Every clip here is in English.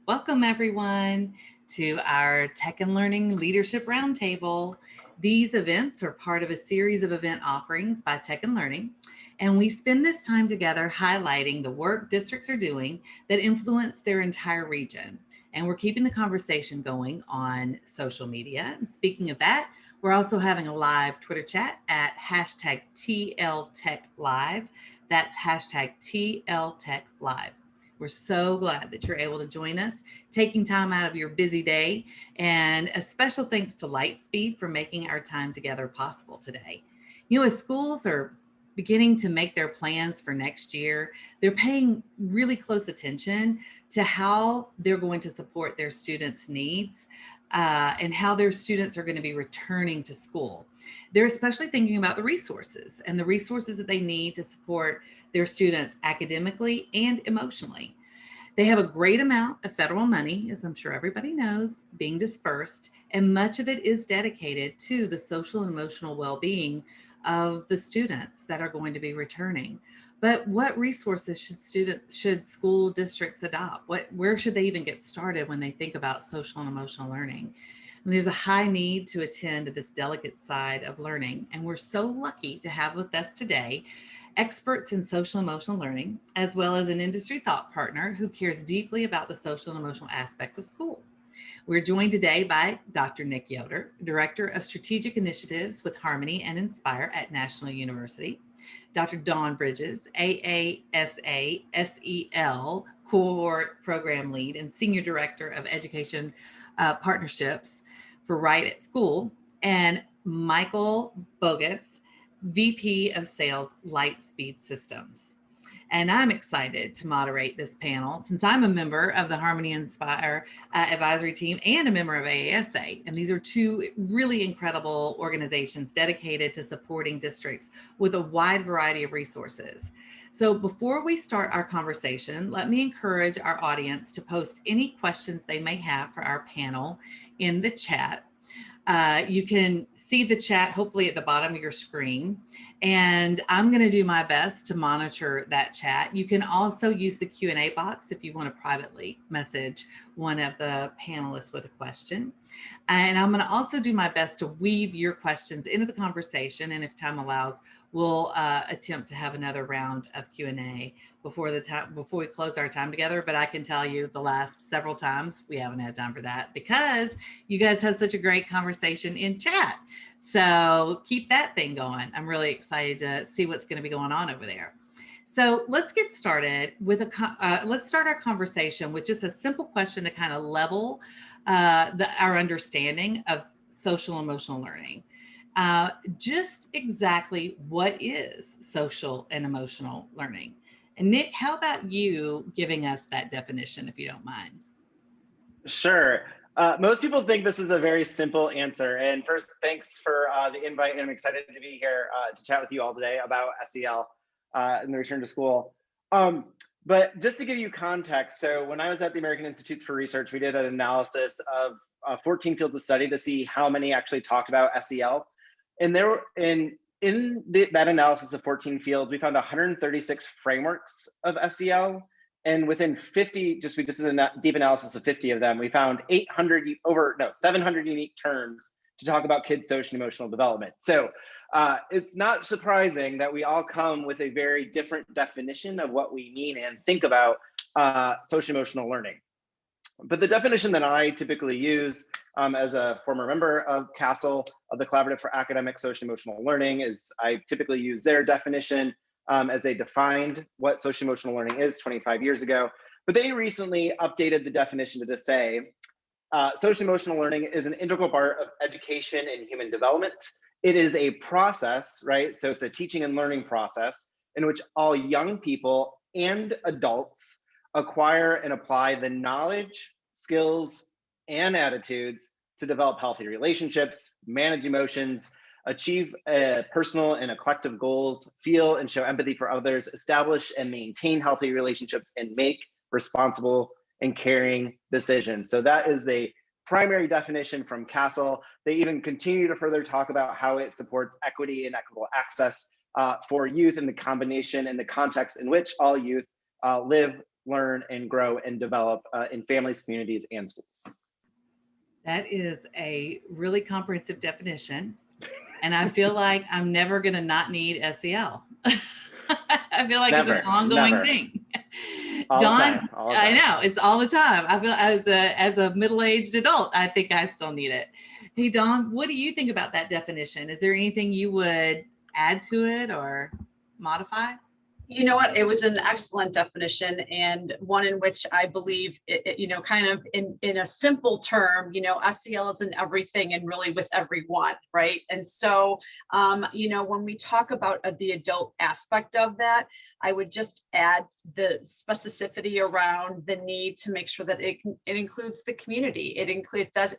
Welcome, everyone, to our Tech and Learning Leadership Roundtable. These events are part of a series of event offerings by Tech and Learning, and we spend this time together highlighting the work districts are doing that influence their entire region. And we're keeping the conversation going on social media. And speaking of that, we're also having a live Twitter chat at hashtag TLTechLive. That's hashtag TLTechLive. We're so glad that you're able to join us, taking time out of your busy day. And a special thanks to Lightspeed for making our time together possible today. As schools are beginning to make their plans for next year, they're paying really close attention to how they're going to support their students' needs and how their students are going to be returning to school. They're especially thinking about the resources that they need to support their students academically and emotionally. They have a great amount of federal money, as I'm sure everybody knows, being dispersed, and much of it is dedicated to the social and emotional well-being of the students that are going to be returning. But what resources should school districts adopt? Where should they even get started when they think about social and emotional learning? And there's a high need to attend to this delicate side of learning, and we're so lucky to have with us today experts in social emotional learning, as well as an industry thought partner who cares deeply about the social and emotional aspect of school. We're joined today by Dr. Nick Yoder, Director of Strategic Initiatives with Harmony and Inspire at National University, Dr. Dawn Bridges, AASA SEL Cohort Program Lead and Senior Director of Education Partnerships for Right at School, and Michael Bogus, VP of Sales, Lightspeed Systems. And I'm excited to moderate this panel since I'm a member of the Harmony Inspire advisory team and a member of AASA. And these are two really incredible organizations dedicated to supporting districts with a wide variety of resources. So before we start our conversation, let me encourage our audience to post any questions they may have for our panel in the chat. You can see the chat hopefully at the bottom of your screen, and I'm going to do my best to monitor that chat. You can also use the Q&A box if you want to privately message one of the panelists with a question. And I'm going to also do my best to weave your questions into the conversation, and if time allows, we'll attempt to have another round of Q&A before we close our time together. But I can tell you the last several times we haven't had time for that because you guys have such a great conversation in chat. So keep that thing going. I'm really excited to see what's going to be going on over there. So let's get started with let's start our conversation with just a simple question to kind of level our understanding of social emotional learning. Just exactly what is social and emotional learning? And Nick, how about you giving us that definition, if you don't mind? Sure. Most people think this is a very simple answer. And first, thanks for the invite. And I'm excited to be here to chat with you all today about SEL and the return to school. But just to give you context, so when I was at the American Institutes for Research, we did an analysis of 14 fields of study to see how many actually talked about SEL. And there were that analysis of 14 fields, we found 136 frameworks of SEL. And within 50, we just did a deep analysis of 50 of them, we found 700 unique terms to talk about kids' social and emotional development. So it's not surprising that we all come with a very different definition of what we mean and think about social emotional learning. But the definition that I typically use as a former member of CASEL, of the Collaborative for Academic Social Emotional Learning, is I typically use their definition as they defined what social emotional learning is 25 years ago. But they recently updated the definition to just say, social emotional learning is an integral part of education and human development. It is a process, right? So it's a teaching and learning process in which all young people and adults acquire and apply the knowledge, skills, and attitudes to develop healthy relationships, manage emotions, achieve personal and collective goals, feel and show empathy for others, establish and maintain healthy relationships, and make responsible and caring decisions. So that is the primary definition from CASEL. They even continue to further talk about how it supports equity and equitable access for youth, and the combination and the context in which all youth live, learn, and grow and develop in families, communities, and schools. That is a really comprehensive definition. And I feel like I'm never going to not need SEL. I feel like it's an ongoing thing. All the Dawn, time, all the I time. know it's all the time. I feel as a middle-aged adult, I think I still need it. Hey, Dawn, what do you think about that definition? Is there anything you would add to it or modify? You know what? It was an excellent definition, and one in which I believe, kind of in a simple term, SEL is in everything and really with everyone, right? And so, when we talk about the adult aspect of that, I would just add the specificity around the need to make sure that it includes the community. It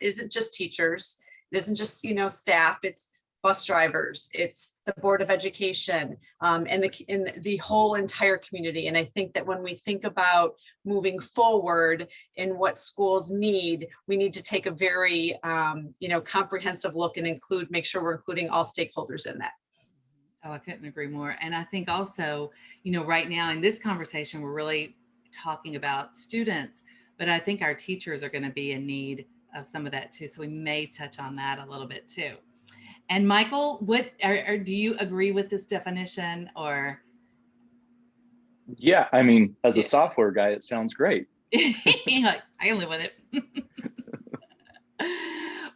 isn't just teachers, it isn't just staff. It's bus drivers, it's the Board of Education, and the whole entire community. And I think that when we think about moving forward in what schools need, we need to take a very comprehensive look and make sure we're including all stakeholders in that. Oh, I couldn't agree more. And I think also, right now in this conversation, we're really talking about students, but I think our teachers are going to be in need of some of that too. So we may touch on that a little bit too. And Michael, do you agree with this definition or? Yeah, I mean, as a software guy, it sounds great. I can live with it.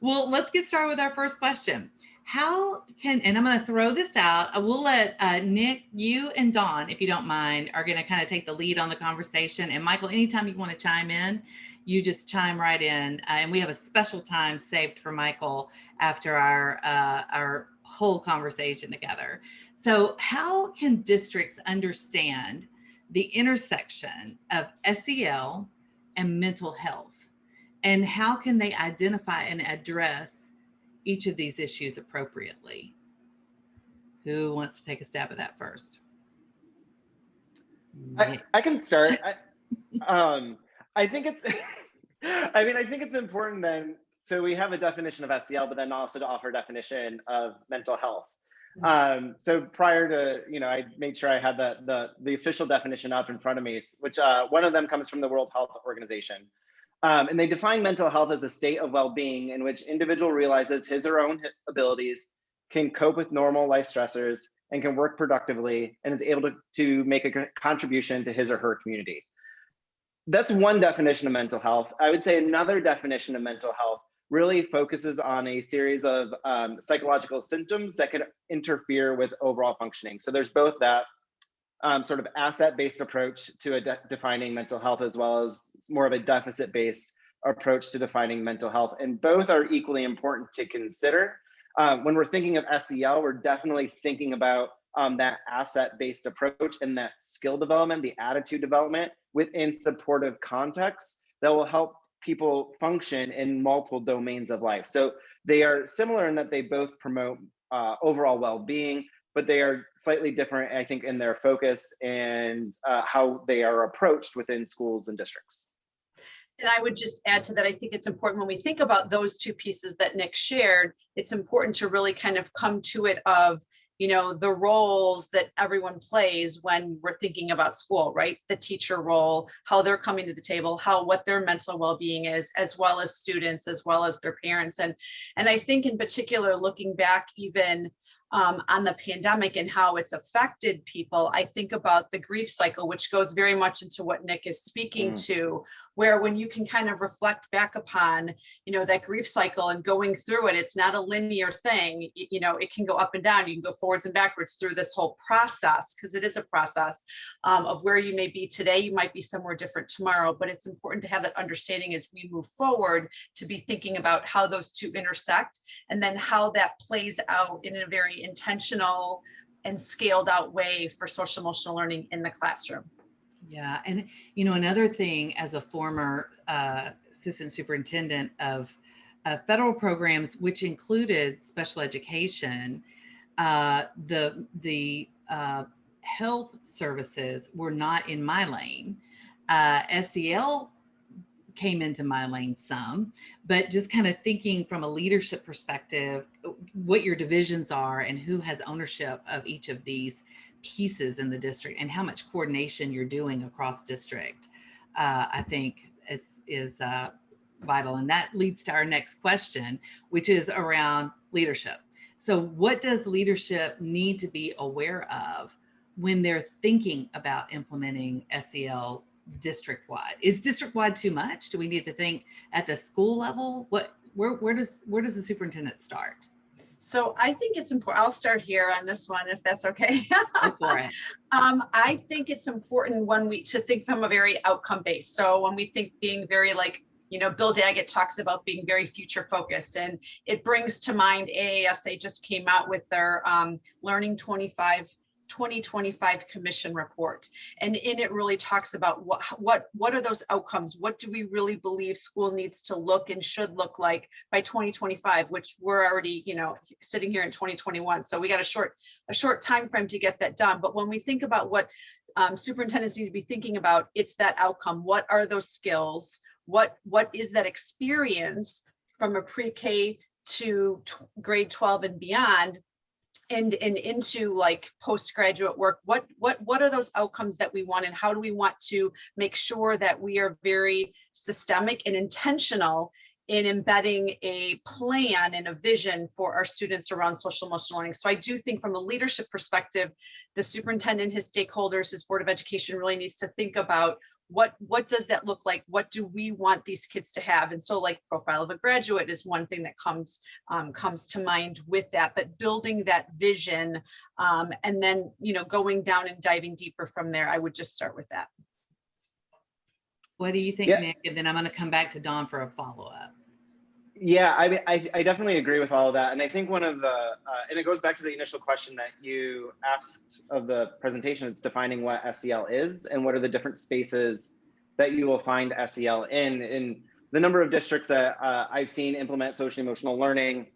Well, let's get started with our first question. And I'm going to throw this out. We'll let Nick, you and Dawn, if you don't mind, are going to kind of take the lead on the conversation. And Michael, anytime you want to chime in, you just chime right in. And we have a special time saved for Michael after our whole conversation together. So how can districts understand the intersection of SEL and mental health? And how can they identify and address each of these issues appropriately? Who wants to take a stab at that first? I can start. I think it's, I think it's important then. So we have a definition of SEL, but then also to offer a definition of mental health. So prior to, I made sure I had the official definition up in front of me, which one of them comes from the World Health Organization. And they define mental health as a state of well-being in which individual realizes his or her own abilities, can cope with normal life stressors, and can work productively, and is able to make a contribution to his or her community. That's one definition of mental health. I would say another definition of mental health really focuses on a series of psychological symptoms that could interfere with overall functioning. So there's both that sort of asset-based approach to defining mental health, as well as more of a deficit-based approach to defining mental health. And both are equally important to consider. When we're thinking of SEL, we're definitely thinking about that asset-based approach and that skill development, the attitude development within supportive contexts that will help people function in multiple domains of life. So they are similar in that they both promote overall well-being, but they are slightly different, I think, in their focus and how they are approached within schools and districts. And I would just add to that, I think it's important when we think about those two pieces that Nick shared, it's important to really kind of come to it of, the roles that everyone plays when we're thinking about school, right? The teacher role, how they're coming to the table, what their mental well-being is, as well as students, as well as their parents. And I think in particular, looking back even on the pandemic and how it's affected people, I think about the grief cycle, which goes very much into what Nick is speaking to, where when you can kind of reflect back upon, that grief cycle and going through it, it's not a linear thing. It can go up and down. You can go forwards and backwards through this whole process, because it is a process of where you may be today. You might be somewhere different tomorrow, but it's important to have that understanding as we move forward to be thinking about how those two intersect, and then how that plays out in a very intentional and scaled out way for social emotional learning in the classroom. Yeah. And, another thing, as a former assistant superintendent of federal programs, which included special education, the health services were not in my lane. SEL came into my lane some, but just kind of thinking from a leadership perspective, what your divisions are and who has ownership of each of these pieces in the district and how much coordination you're doing across district. I think is vital. And that leads to our next question, which is around leadership. So what does leadership need to be aware of when they're thinking about implementing SEL district-wide? Is district-wide too much? Do we need to think at the school level? Where does the superintendent start? So I think it's important. I'll start here on this one, if that's okay. Go for it. I think it's important to think from a very outcome based. So when we think being very Bill Daggett talks about being very future focused, and it brings to mind AASA just came out with their Learning 2025 Commission report. And in it really talks about what are those outcomes? What do we really believe school needs to look and should look like by 2025, which we're already, sitting here in 2021. So we got a short time frame to get that done. But when we think about what superintendents need to be thinking about, it's that outcome. What are those skills? What is that experience from a pre-K to grade 12 and beyond? And into postgraduate work, what are those outcomes that we want, and how do we want to make sure that we are very systemic and intentional in embedding a plan and a vision for our students around social emotional learning? So I do think from a leadership perspective, the superintendent, his stakeholders, his Board of Education really needs to think about what does that look like? What do we want these kids to have? And so profile of a graduate is one thing that comes to mind with that, but building that vision and then, going down and diving deeper from there, I would just start with that. What do you think, Nick? And then I'm going to come back to Dawn for a follow-up. Yeah, I mean, I definitely agree with all of that. And I think one of the, and it goes back to the initial question that you asked of the presentation, it's defining what SEL is and what are the different spaces that you will find SEL in. And the number of districts that I've seen implement social emotional learning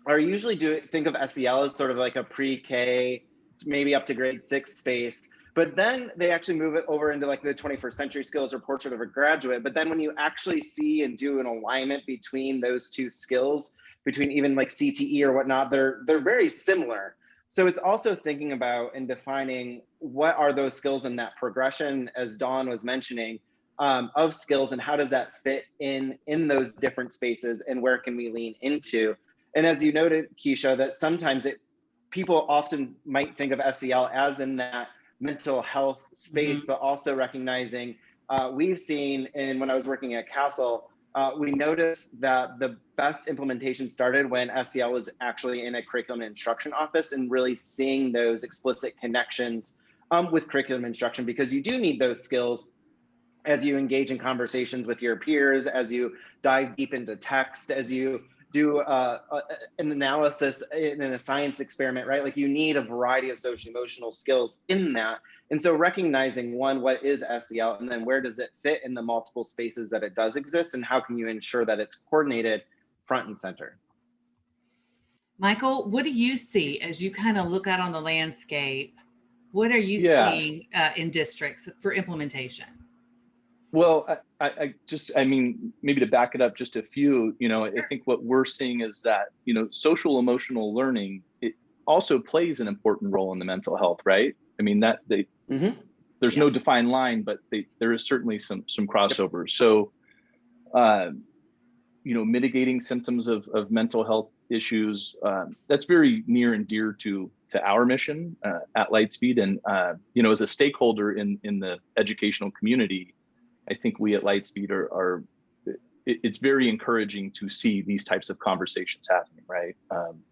are usually think of SEL as sort of like a pre-K, maybe up to grade 6 space. But then they actually move it over into the 21st century skills or portrait of a graduate. But then when you actually see and do an alignment between those two skills, between even CTE or whatnot, they're very similar. So it's also thinking about and defining what are those skills in that progression, as Dawn was mentioning, of skills, and how does that fit in those different spaces, and where can we lean into? And as you noted, Keisha, that sometimes people often might think of SEL as in that mental health space, but also recognizing we've seen, and when I was working at Castle, we noticed that the best implementation started when SEL was actually in a curriculum instruction office and really seeing those explicit connections with curriculum instruction, because you do need those skills as you engage in conversations with your peers, as you dive deep into text, as you do an analysis in a science experiment, right? You need a variety of social emotional skills in that. And so recognizing what is SEL, and then where does it fit in the multiple spaces that it does exist, and how can you ensure that it's coordinated front and center? Michael, what do you see as you kind of look out on the landscape? What are you seeing in districts for implementation? Well, I mean, maybe to back it up just a few, I think what we're seeing is that, social emotional learning, it also plays an important role in the mental health, right? I mean, there's no defined line, but there is certainly some crossovers. So, mitigating symptoms of mental health issues, that's very near and dear to our mission at Lightspeed. And, as a stakeholder in the educational community, I think we at Lightspeed it's very encouraging to see these types of conversations happening, right?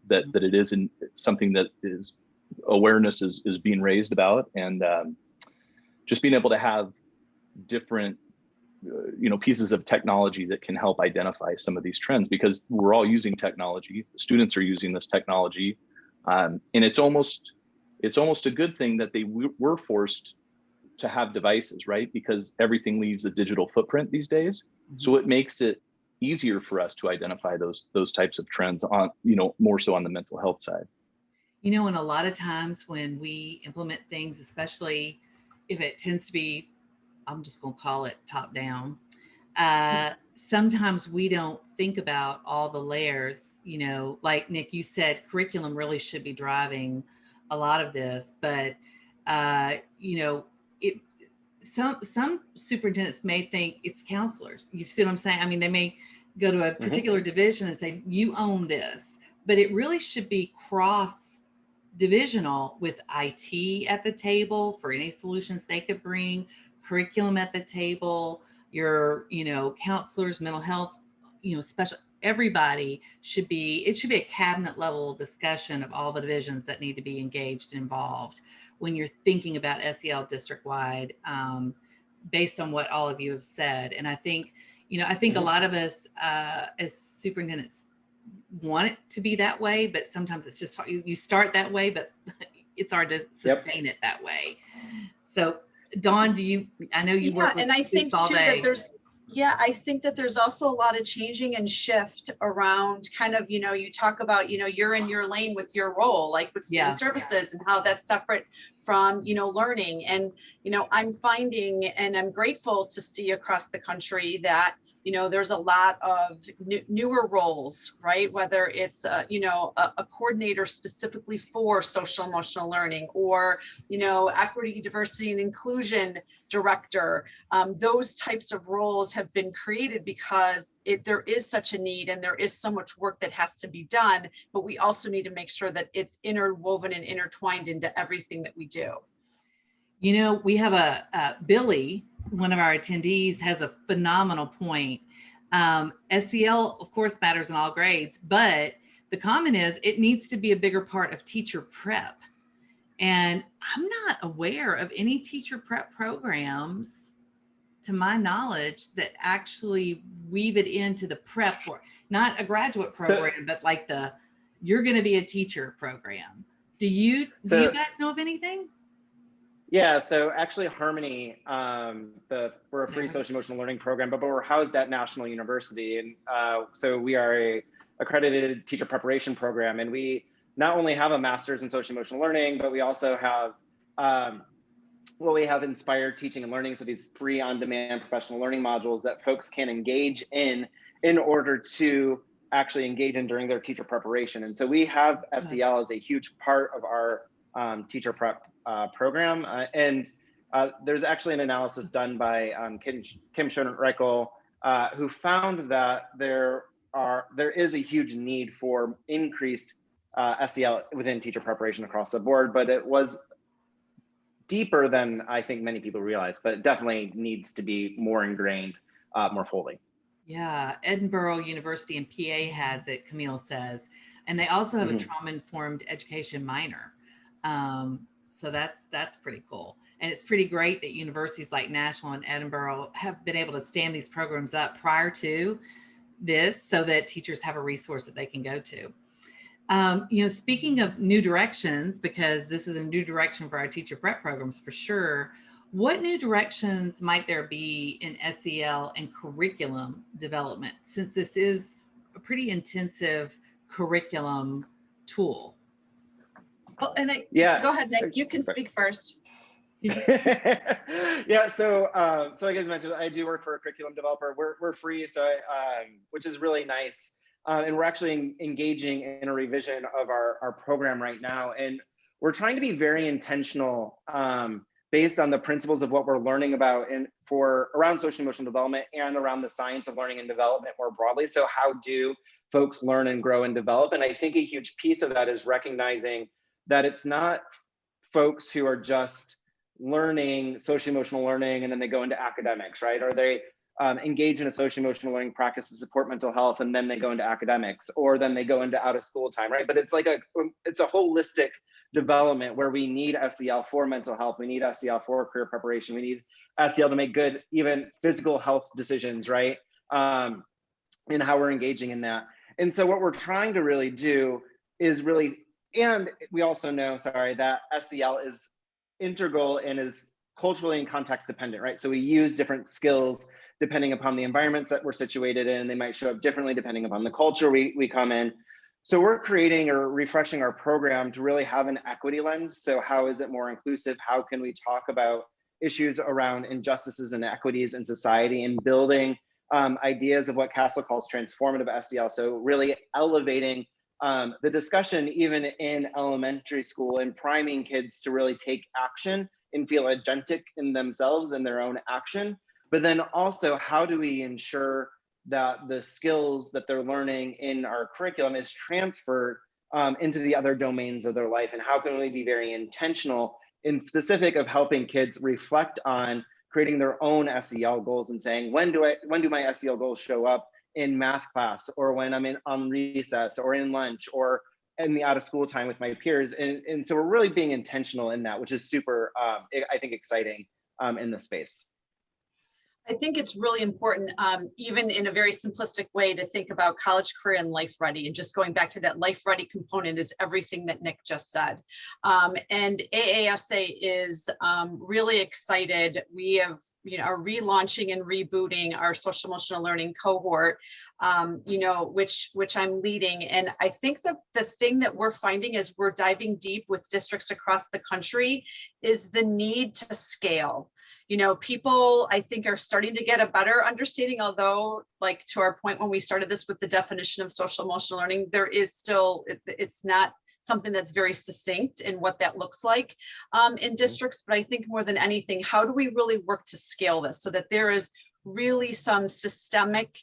That it isn't something that is awareness is being raised about, and just being able to have different, pieces of technology that can help identify some of these trends, because we're all using technology. The students are using this technology, and it's almost a good thing that they were forced to have devices, right? Because everything leaves a digital footprint these days. So it makes it easier for us to identify those types of trends on, more so on the mental health side. And a lot of times when we implement things, especially if it tends to be, I'm just going to call it top down, sometimes we don't think about all the layers, like Nick, you said, curriculum really should be driving a lot of this, but, some superintendents may think it's counselors. You see what I'm saying? I mean, they may go to a particular division and say, you own this, but it really should be cross divisional with IT at the table for any solutions they could bring, curriculum at the table, your, counselors, mental health, special, everybody should be, it should be a cabinet level discussion of all the divisions that need to be engaged and involved when you're thinking about SEL district wide, based on what all of you have said. And I think, a lot of us as superintendents want it to be that way, but sometimes it's just hard. You start that way, but it's hard to sustain it that way. So Dawn, I know you work with and I think all too day. I think that there's also a lot of changing and shift around kind of, you talk about, you're in your lane with your role, like with student services and how that's separate from, learning. And, I'm finding, and I'm grateful to see across the country that, there's a lot of newer roles, right? Whether it's, a coordinator specifically for social emotional learning or, equity, diversity, and inclusion director. Those types of roles have been created because there is such a need and there is so much work that has to be done, but we also need to make sure that it's interwoven and intertwined into everything that we do. We have a Billy, one of our attendees, has a phenomenal point. SEL, of course, matters in all grades, but the comment is it needs to be a bigger part of teacher prep. And I'm not aware of any teacher prep programs, to my knowledge, that actually weave it into the prep, or not a graduate program, but like you're going to be a teacher program. Do you guys know of anything? Yeah, so actually Harmony, we're a free social emotional learning program, but we're housed at National University. And so we are a accredited teacher preparation program. And we not only have a master's in social emotional learning, but we also have, we have inspired teaching and learning. So these free on-demand professional learning modules that folks can engage in order to actually engage in during their teacher preparation. And so we have SEL as a huge part of our teacher prep program. And there's actually an analysis done by Kim Schoenreichel, who found that there is a huge need for increased SEL within teacher preparation across the board, but it was deeper than I think many people realize, but it definitely needs to be more ingrained more fully. Yeah, Edinburgh University in PA has it, Camille says, and they also have a trauma-informed education minor. So that's pretty cool. And it's pretty great that universities like Nashville and Edinburgh have been able to stand these programs up prior to this so that teachers have a resource that they can go to. Speaking of new directions, because this is a new direction for our teacher prep programs for sure, what new directions might there be in SEL and curriculum development, since this is a pretty intensive curriculum tool? Oh, and go ahead, Nick, you can speak first. Yeah, so like I mentioned, I do work for a curriculum developer. We're free, so which is really nice. And we're actually engaging in a revision of our program right now. And we're trying to be very intentional based on the principles of what we're learning about around social emotional development and around the science of learning and development more broadly. So how do folks learn and grow and develop? And I think a huge piece of that is recognizing that it's not folks who are just learning social emotional learning and then they go into academics, right? Or they engage in a social emotional learning practice to support mental health and then they go into academics, or then they go into out of school time, right? But it's like it's a holistic development where we need SEL for mental health, we need SEL for career preparation, we need SEL to make good even physical health decisions, right? And how we're engaging in that. And so what we're trying to really do is and we also know, that SEL is integral and is culturally and context dependent, right? So we use different skills depending upon the environments that we're situated in. They might show up differently depending upon the culture we come in. So we're creating or refreshing our program to really have an equity lens. So how is it more inclusive? How can we talk about issues around injustices and equities in society and building ideas of what Castle calls transformative SEL? So really elevating the discussion even in elementary school and priming kids to really take action and feel agentic in themselves and their own action. But then also, how do we ensure that the skills that they're learning in our curriculum is transferred into the other domains of their life? And how can we be very intentional in specific of helping kids reflect on creating their own SEL goals and saying, when do my SEL goals show up in math class, or when I'm on recess, or in lunch, or in the out of school time with my peers? And so we're really being intentional in that, which is super, I think, exciting in this space. I think it's really important, even in a very simplistic way, to think about college, career, and life ready. And just going back to that life ready component is everything that Nick just said. And AASA is really excited. We have, are relaunching and rebooting our social emotional learning cohort, which I'm leading. And I think the thing that we're finding is we're diving deep with districts across the country is the need to scale. People, I think, are starting to get a better understanding, although, like, to our point when we started this with the definition of social emotional learning, there is still, it's not something that's very succinct in what that looks like in districts. But I think more than anything, how do we really work to scale this so that there is really some systemic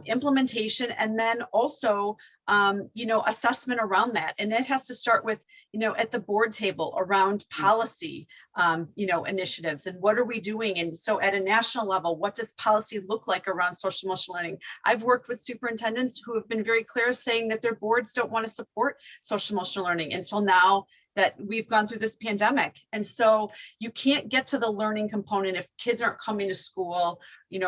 implementation, and then also assessment around that. And it has to start with, at the board table around policy, initiatives, and what are we doing? And so at a national level, what does policy look like around social emotional learning? I've worked with superintendents who have been very clear, saying that their boards don't want to support social emotional learning until now that we've gone through this pandemic. And so you can't get to the learning component if kids aren't coming to school,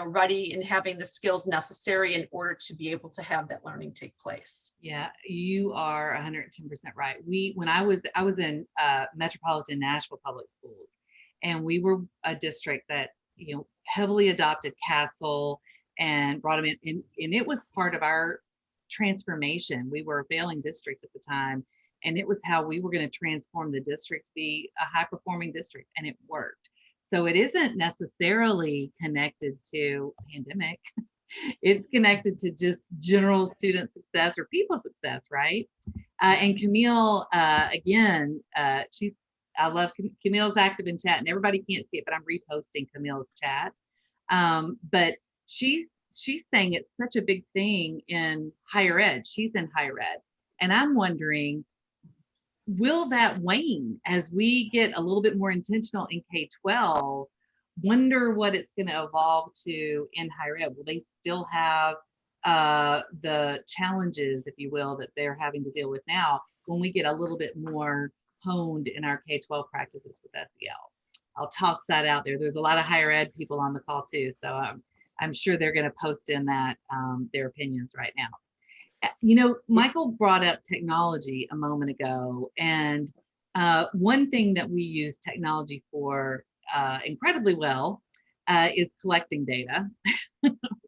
ready and having the skills necessary in order to be able to have that learning take place. Yeah, you are 110% right. When I was in metropolitan Nashville public schools, and we were a district that heavily adopted Castle and brought them in, and it was part of our transformation. We were a failing district at the time, and it was how we were going to transform the district to be a high performing district, and it worked. So it isn't necessarily connected to pandemic. It's connected to just general student success or people success, right? And Camille, again, I love Camille's active in chat, and everybody can't see it, but I'm reposting Camille's chat. But she's saying it's such a big thing in higher ed. She's in higher ed, and I'm wondering, will that wane as we get a little bit more intentional in K-12? Wonder what it's going to evolve to in higher ed. Will they still have the challenges, if you will, that they're having to deal with now when we get a little bit more honed in our K-12 practices with SEL? I'll toss that out there. There's a lot of higher ed people on the call too, so I'm sure they're going to post in that their opinions right now. Michael brought up technology a moment ago, and one thing that we use technology for incredibly well is collecting data.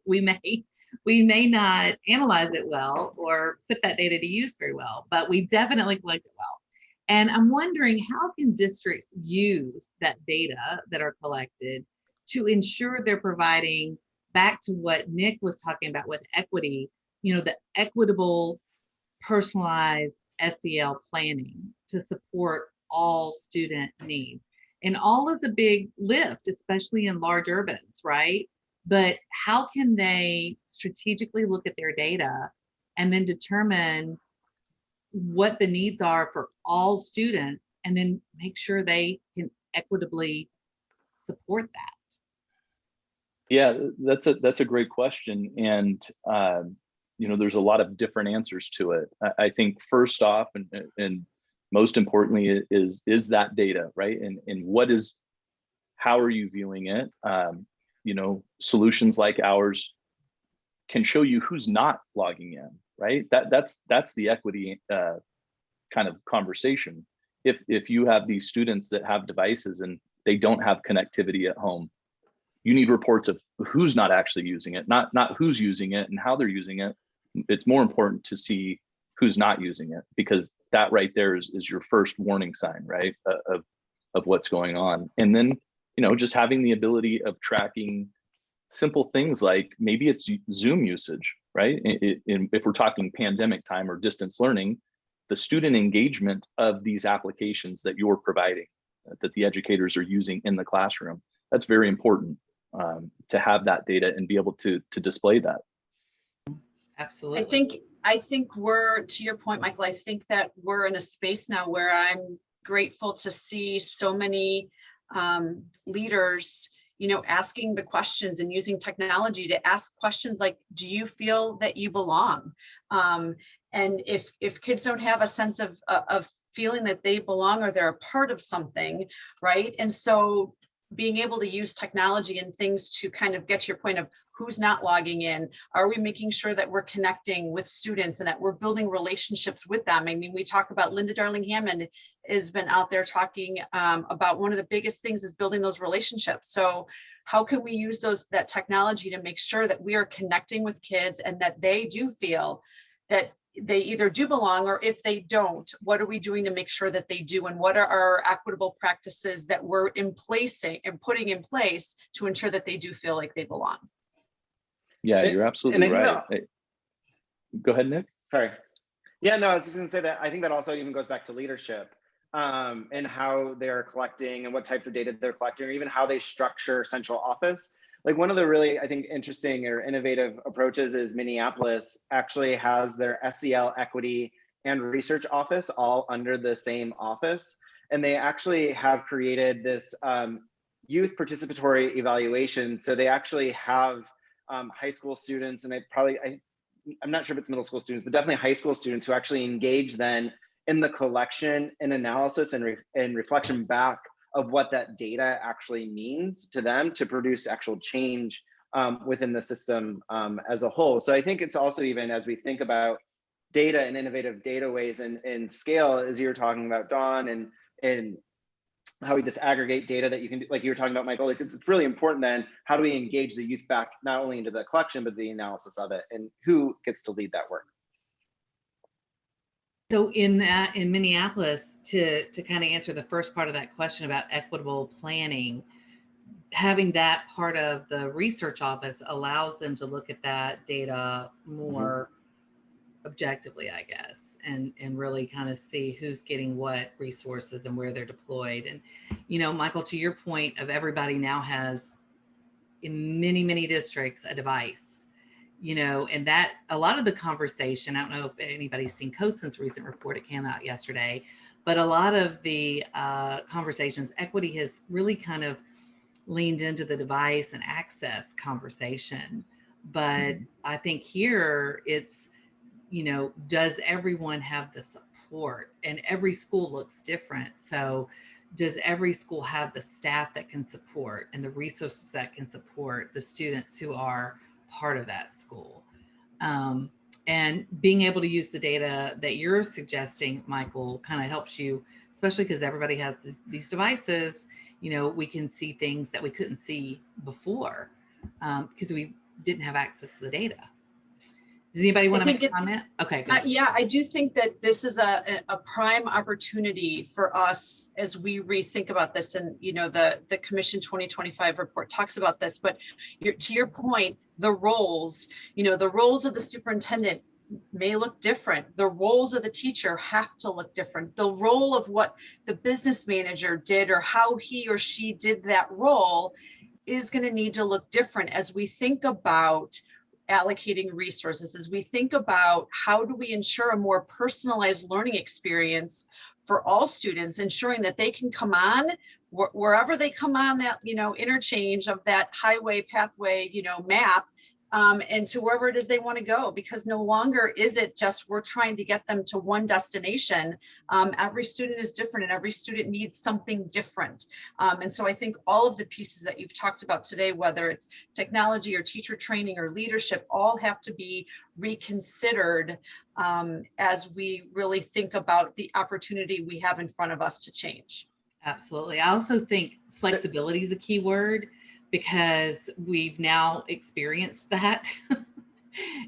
we may not analyze it well or put that data to use very well, but we definitely collect it well. And I'm wondering, how can districts use that data that are collected to ensure they're providing, back to what Nick was talking about with equity, the equitable, personalized SEL planning to support all student needs? And all is a big lift, especially in large urbans, right? But how can they strategically look at their data and then determine what the needs are for all students, and then make sure they can equitably support that? Yeah, that's a great question. And, there's a lot of different answers to it. I think first off, and most importantly, is that data, right? And how are you viewing it? Solutions like ours can show you who's not logging in, right? That's the equity kind of conversation. If you have these students that have devices and they don't have connectivity at home, you need reports of who's not actually using it, not who's using it and how they're using it. It's more important to see who's not using it, because that right there is your first warning sign, right, of what's going on. And then, just having the ability of tracking simple things like maybe it's Zoom usage, right? If we're talking pandemic time or distance learning, the student engagement of these applications that you're providing. that the educators are using in the classroom. That's very important to have that data and be able to display that. Absolutely. I think we're, to your point, Michael, I think that we're in a space now where I'm grateful to see so many leaders, asking the questions and using technology to ask questions like, do you feel that you belong? And if kids don't have a sense of feeling that they belong or they're a part of something, right? And so being able to use technology and things to kind of get your point of who's not logging in. Are we making sure that we're connecting with students and that we're building relationships with them? I mean, we talk about Linda Darling Hammond has been out there talking about one of the biggest things is building those relationships. So how can we use that technology to make sure that we are connecting with kids and that they do feel that they either do belong, or if they don't, what are we doing to make sure that they do? And what are our equitable practices that we're putting in place to ensure that they do feel like they belong? Yeah, you're absolutely right. Go ahead, Nick. Sorry. Yeah, no, I was just going to say that I think that also even goes back to leadership and how they're collecting and what types of data they're collecting, or even how they structure central office. Like one of the really, I think, interesting or innovative approaches is Minneapolis actually has their SEL equity and research office all under the same office. And they actually have created this youth participatory evaluation. So they actually have high school students, and I'm not sure if it's middle school students, but definitely high school students who actually engage then in the collection and analysis and reflection back of what that data actually means to them to produce actual change within the system as a whole. So I think it's also, even as we think about data and innovative data ways and scale, as you were talking about, Dawn, and how we disaggregate data that you can, like you were talking about, Michael, like it's really important then, how do we engage the youth back, not only into the collection, but the analysis of it, and who gets to lead that work? So in Minneapolis, to kind of answer the first part of that question about equitable planning, having that part of the research office allows them to look at that data more objectively, I guess, and really kind of see who's getting what resources and where they're deployed. And, Michael, to your point of everybody now has, in many, many districts, a device. And that a lot of the conversation, I don't know if anybody's seen COSIN's recent report, it came out yesterday, but a lot of the conversations, equity has really kind of leaned into the device and access conversation. But I think here it's, does everyone have the support? And every school looks different. So does every school have the staff that can support and the resources that can support the students who are part of that school? And being able to use the data that you're suggesting, Michael, kind of helps you, especially because everybody has these devices. We can see things that we couldn't see before because we didn't have access to the data. Does anybody want to make a comment? Okay, good. Yeah, I do think that this is a prime opportunity for us as we rethink about this. And, the Commission 2025 report talks about this, but to your point, the roles of the superintendent may look different. The roles of the teacher have to look different. The role of what the business manager did or how he or she did that role is going to need to look different as we think about allocating resources, as we think about how do we ensure a more personalized learning experience for all students, ensuring that they can come on wherever they come on that, interchange of that highway pathway, map, and to wherever it is they want to go, because no longer is it just we're trying to get them to one destination. Every student is different and every student needs something different. And so I think all of the pieces that you've talked about today, whether it's technology or teacher training or leadership, all have to be reconsidered as we really think about the opportunity we have in front of us to change. Absolutely. I also think flexibility is a key word, because we've now experienced that.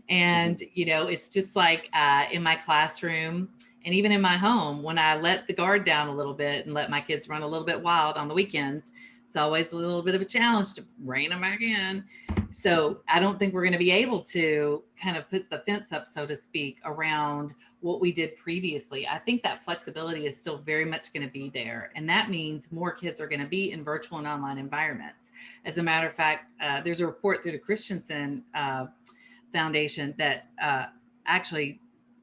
And, it's just like in my classroom and even in my home, when I let the guard down a little bit and let my kids run a little bit wild on the weekends, it's always a little bit of a challenge to rein them back in. So I don't think we're going to be able to kind of put the fence up, so to speak, around what we did previously. I think that flexibility is still very much going to be there. And that means more kids are going to be in virtual and online environments. As a matter of fact, there's a report through the Christensen Foundation that actually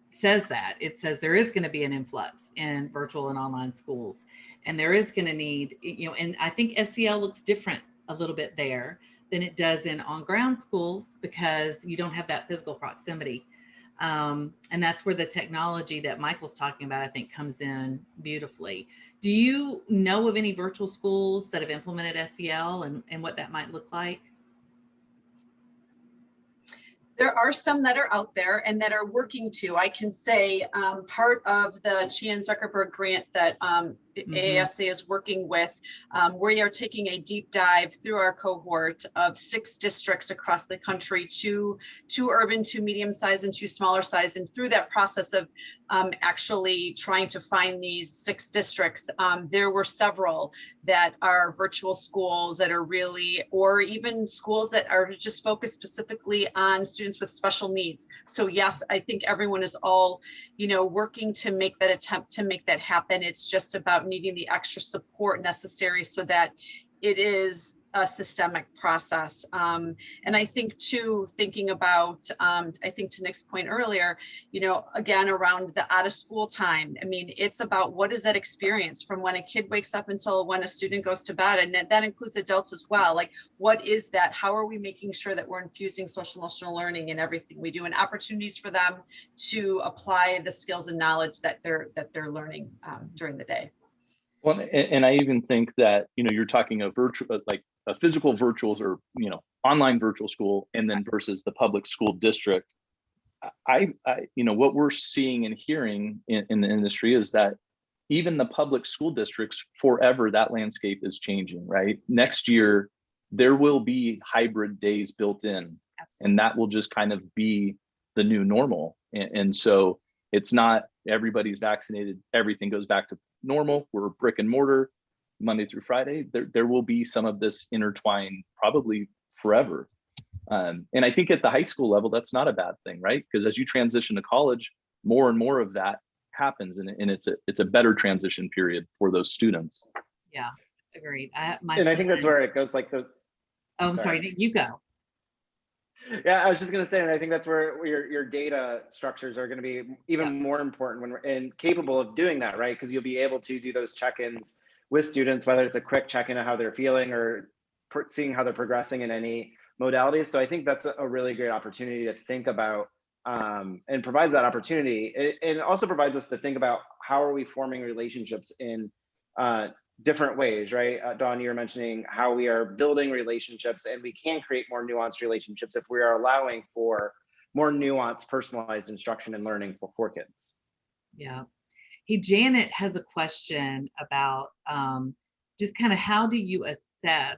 says that. It says there is going to be an influx in virtual and online schools. And there is going to need, and I think SEL looks different a little bit there than it does in on-ground schools because you don't have that physical proximity. And that's where the technology that Michael's talking about, I think, comes in beautifully. Do you know of any virtual schools that have implemented SEL and what that might look like? There are some that are out there and that are working to. I can say part of the Chan Zuckerberg grant that AASA is working with, we are taking a deep dive through our cohort of 6 districts across the country, two urban, 2 medium size, and 2 smaller size. And through that process of actually trying to find these 6 districts, there were several that are virtual schools that are really, or even schools that are just focused specifically on students with special needs. So yes, I think everyone is all, working to make that attempt to make that happen. It's just about needing the extra support necessary so that it is a systemic process. And I think too, thinking about, I think to Nick's point earlier, again, around the out of school time, I mean, it's about what is that experience from when a kid wakes up until when a student goes to bed, and that includes adults as well. Like, what is that? How are we making sure that we're infusing social emotional learning in everything we do, and opportunities for them to apply the skills and knowledge that they're learning during the day? Well, and I even think that, you're talking a virtual, like a physical virtual or, online virtual school, and then versus the public school district. I what we're seeing and hearing in the industry is that even the public school districts, forever, that landscape is changing, right? Next year, there will be hybrid days built in. Absolutely. And that will just kind of be the new normal. And so it's not everybody's vaccinated, everything goes back to normal. We're brick and mortar Monday through Friday. There will be some of this intertwined probably forever. And I think at the high school level, that's not a bad thing, right? Because as you transition to college, more and more of that happens, and it's a better transition period for those students. Yeah, agreed. I think that's where it goes like the. Oh, I'm sorry, you go. Yeah, I was just going to say, and I think that's where your data structures are going to be even more important when we're capable of doing that, right? Because you'll be able to do those check-ins with students, whether it's a quick check-in of how they're feeling or seeing how they're progressing in any modalities. So I think that's a really great opportunity to think about, and provides that opportunity. It also provides us to think about how are we forming relationships in different ways, right? Dawn, you were mentioning how we are building relationships, and we can create more nuanced relationships if we are allowing for more nuanced, personalized instruction and learning for kids. Yeah. Hey, Janet has a question about just kind of how do you assess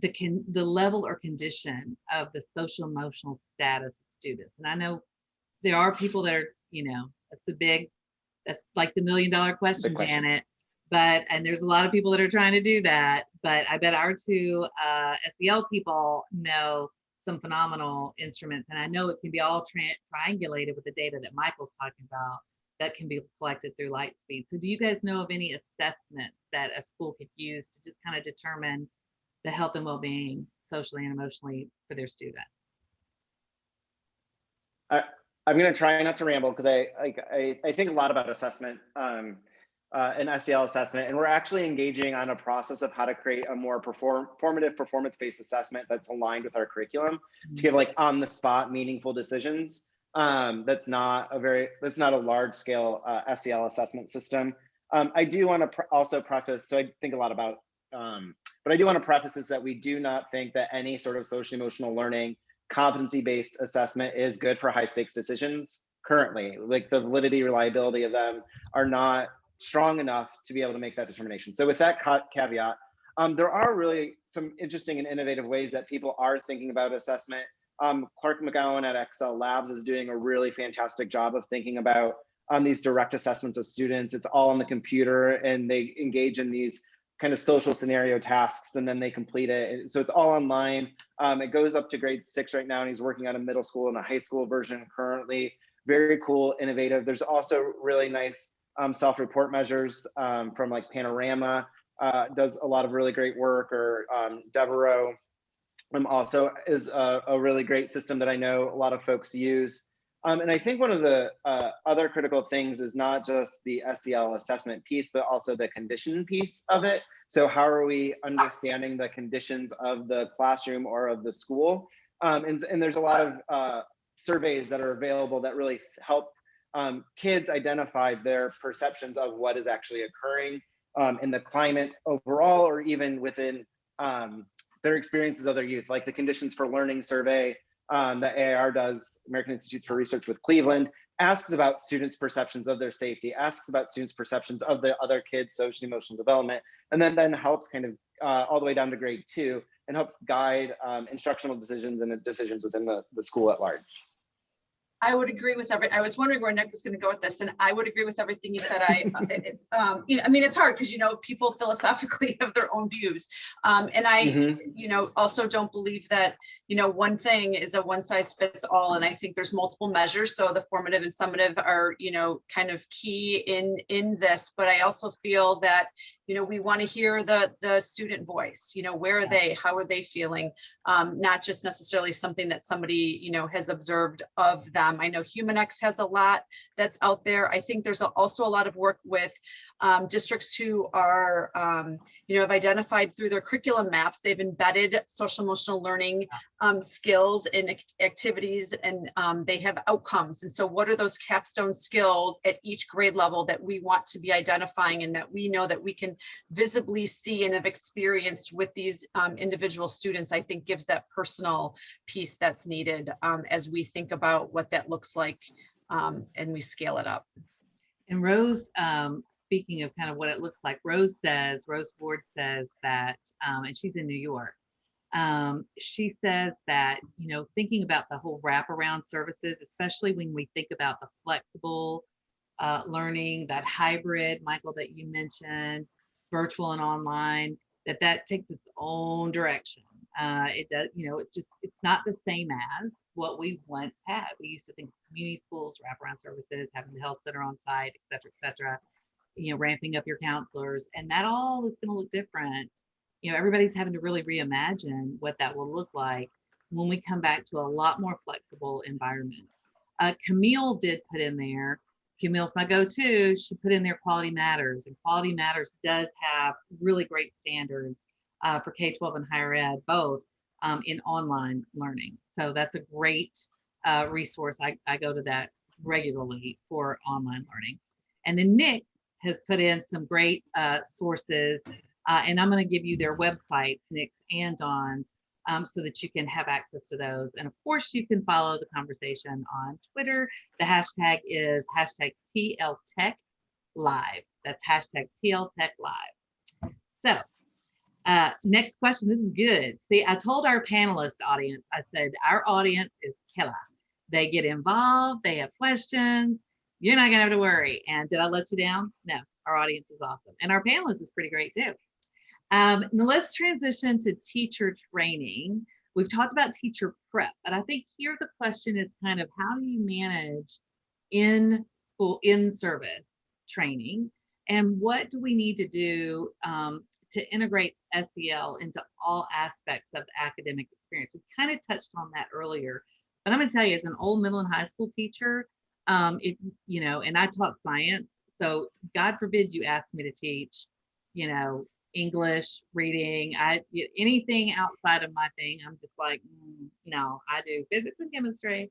the level or condition of the social emotional status of students? And I know there are people that are, that's like the $1 million question, Janet. And there's a lot of people that are trying to do that, but I bet our 2 SEL people know some phenomenal instruments. And I know it can be all triangulated with the data that Michael's talking about that can be collected through Lightspeed. So do you guys know of any assessments that a school could use to just kind of determine the health and well-being socially and emotionally for their students? I'm going to try not to ramble because I think a lot about assessment. An SEL assessment, and we're actually engaging on a process of how to create a more formative performance-based assessment that's aligned with our curriculum to give like on-the-spot meaningful decisions. That's not a large-scale SEL assessment system. I do want to also preface, so I think a lot about, but I do want to preface is that we do not think that any sort of social emotional learning competency-based assessment is good for high-stakes decisions currently. Like the validity, reliability of them are not strong enough to be able to make that determination. So with that caveat, there are really some interesting and innovative ways that people are thinking about assessment. Clark McGowan at Excel Labs is doing a really fantastic job of thinking about these direct assessments of students. It's all on the computer, and they engage in these kind of social scenario tasks, and then they complete it. So it's all online. It goes up to grade 6 right now, and he's working on a middle school and a high school version currently. very cool, innovative. There's also really nice self-report measures from like Panorama, does a lot of really great work, or Devereaux also is a really great system that I know a lot of folks use. And I think one of the other critical things is not just the SEL assessment piece, but also the condition piece of it. So how are we understanding the conditions of the classroom or of the school? And there's a lot of surveys that are available that really help kids identify their perceptions of what is actually occurring in the climate overall, or even within their experiences of their youth, like the Conditions for Learning survey that AIR does, American Institutes for Research with Cleveland, asks about students' perceptions of their safety, asks about students' perceptions of the other kids' social emotional development, and then helps kind of all the way down to grade 2, and helps guide instructional decisions and decisions within the school at large. I would agree with I was wondering where Nick was going to go with this, and I would agree with everything you said. I mean, it's hard because, people philosophically have their own views. And I, also don't believe that, one thing is a one size fits all. And I think there's multiple measures. So the formative and summative are, kind of key in this, but I also feel that, we want to hear the student voice, where are they, how are they feeling? Not just necessarily something that somebody, has observed of them. I know HumanX has a lot that's out there. I think there's also a lot of work with districts who are, have identified through their curriculum maps, they've embedded social emotional learning skills and activities, and they have outcomes. And so what are those capstone skills at each grade level that we want to be identifying, and that we know that we can visibly see and have experienced with these individual students? I think gives that personal piece that's needed as we think about what that looks like and we scale it up. And Rose, speaking of kind of what it looks like, Rose Ward says that, and she's in New York, she says that, thinking about the whole wraparound services, especially when we think about the flexible learning, that hybrid, Michael, that you mentioned, virtual and online, that takes its own direction. It does, it's not the same as what we once had. We used to think community schools, wraparound services, having the health center on site, et cetera, ramping up your counselors, and that all is going to look different. Everybody's having to really reimagine what that will look like when we come back to a lot more flexible environment. Camille did put in there, Camille's my go-to, she put in there Quality Matters, and Quality Matters does have really great standards for K-12 and higher ed, both in online learning. So that's a great resource. I go to that regularly for online learning. And then Nick has put in some great sources, and I'm going to give you their websites, Nick's and Dawn's, so that you can have access to those. And of course, you can follow the conversation on Twitter. The hashtag is #TLTechLive. That's #TLTechLive. So next question. This is good. See, I told our panelist audience, I said, our audience is killer. They get involved. They have questions. You're not going to have to worry. And did I let you down? No, our audience is awesome. And our panelist is pretty great too. Now let's transition to teacher training. We've talked about teacher prep, but I think here the question is kind of how do you manage in school, in service training, and what do we need to do to integrate SEL into all aspects of the academic experience? We kind of touched on that earlier, but I'm going to tell you, as an old middle and high school teacher, if and I taught science, so God forbid you ask me to teach, English, reading, anything outside of my thing, I'm just like, no, I do physics and chemistry,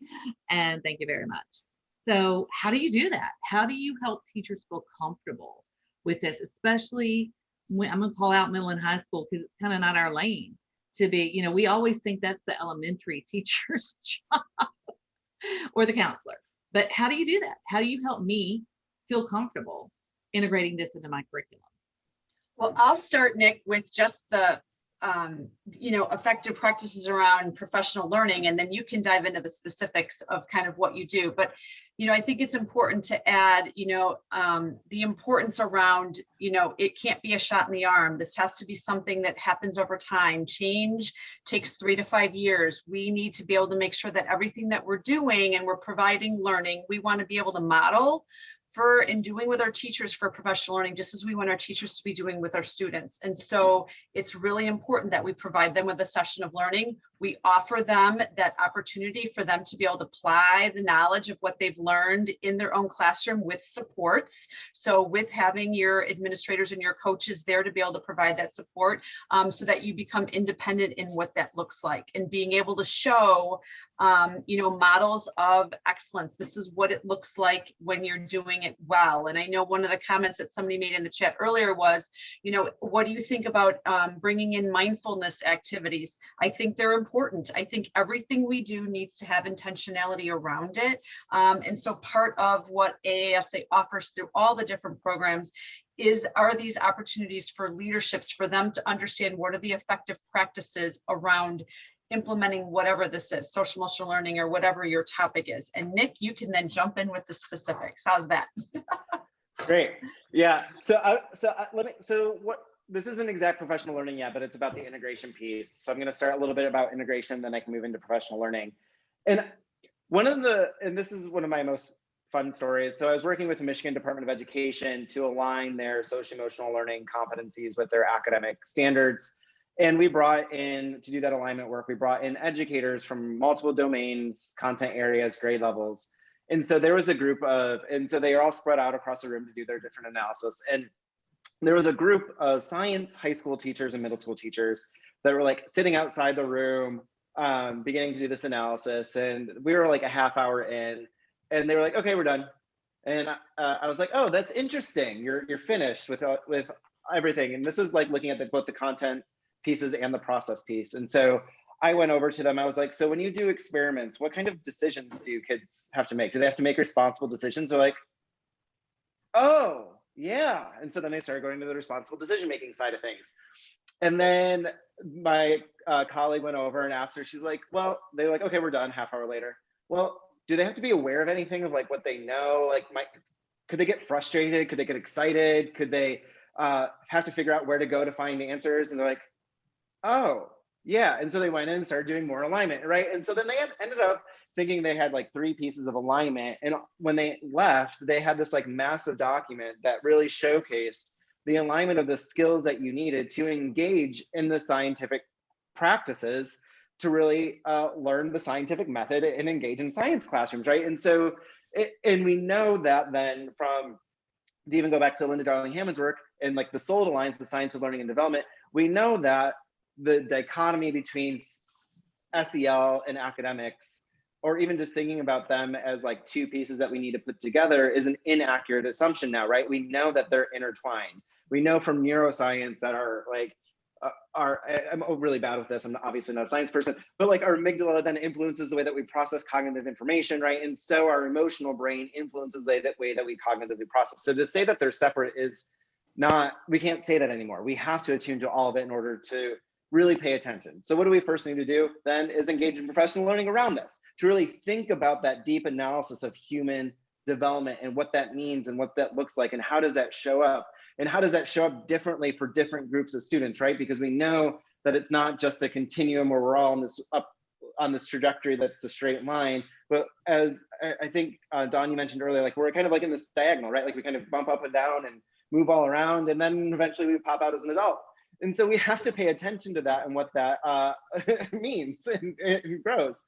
and thank you very much. So how do you do that? How do you help teachers feel comfortable with this, especially when I'm going to call out middle and high school because it's kind of not our lane to be, we always think that's the elementary teacher's job or the counselor. But how do you do that? How do you help me feel comfortable integrating this into my curriculum? Well, I'll start, Nick, with just the effective practices around professional learning, and then you can dive into the specifics of kind of what you do. But I think it's important to add, the importance around, it can't be a shot in the arm. This has to be something that happens over time. Change takes 3 to 5 years. We need to be able to make sure that everything that we're doing and we're providing learning, we want to be able to model and doing with our teachers for professional learning, just as we want our teachers to be doing with our students. And so it's really important that we provide them with a session of learning. We offer them that opportunity for them to be able to apply the knowledge of what they've learned in their own classroom with supports. So with having your administrators and your coaches there to be able to provide that support, so that you become independent in what that looks like, and being able to show models of excellence. This is what it looks like when you're doing it well. And I know one of the comments that somebody made in the chat earlier was, what do you think about bringing in mindfulness activities? I think they're important. I think everything we do needs to have intentionality around it. And so part of what AASA offers through all the different programs are these opportunities for leaderships, for them to understand what are the effective practices around implementing whatever this is, social emotional learning or whatever your topic is. And Nick, you can then jump in with the specifics. How's that? Great. Yeah. This isn't exact professional learning yet, but it's about the integration piece. So I'm going to start a little bit about integration, then I can move into professional learning. And this is one of my most fun stories. So I was working with the Michigan Department of Education to align their social emotional learning competencies with their academic standards. And we brought in, to do that alignment work, we brought in educators from multiple domains, content areas, grade levels. And so there was a group and so they are all spread out across the room to do their different analysis. And there was a group of science high school teachers and middle school teachers that were like sitting outside the room, beginning to do this analysis. And we were like a half hour in, and they were like, okay, we're done. And I was like, oh, that's interesting. You're finished with everything. And this is like looking at both the content pieces and the process piece. And so I went over to them. I was like, so when you do experiments, what kind of decisions do kids have to make? Do they have to make responsible decisions? They're like, oh, yeah. And so then they started going to the responsible decision-making side of things. And then my colleague went over and asked her, she's like, well, they were like, okay, we're done, half hour later. Well, do they have to be aware of anything of like what they know? Like, could they get frustrated? Could they get excited? Could they have to figure out where to go to find the answers? And they're like, oh, yeah. And so they went in and started doing more alignment, right? And so then they ended up thinking they had like 3 pieces of alignment. And when they left, they had this like massive document that really showcased the alignment of the skills that you needed to engage in the scientific practices to really learn the scientific method and engage in science classrooms, right? And so, and we know that then to even go back to Linda Darling-Hammond's work and like the SOLD Alliance, the Science of Learning and Development, we know that the dichotomy between SEL and academics, or even just thinking about them as like 2 pieces that we need to put together, is an inaccurate assumption now, right? We know that they're intertwined. We know from neuroscience that I'm really bad with this. I'm obviously not a science person, but like our amygdala then influences the way that we process cognitive information, right? And so our emotional brain influences the way that we cognitively process. So to say that they're separate is not, we can't say that anymore. We have to attune to all of it in order to really pay attention. So what do we first need to do then is engage in professional learning around this, to really think about that deep analysis of human development and what that means and what that looks like and how does that show up, and how does that show up differently for different groups of students, right? Because we know that it's not just a continuum where we're all on this trajectory that's a straight line, but as I think Dawn, you mentioned earlier, like we're kind of like in this diagonal, right? Like we kind of bump up and down and move all around, and then eventually we pop out as an adult. And so we have to pay attention to that and what that means and grows.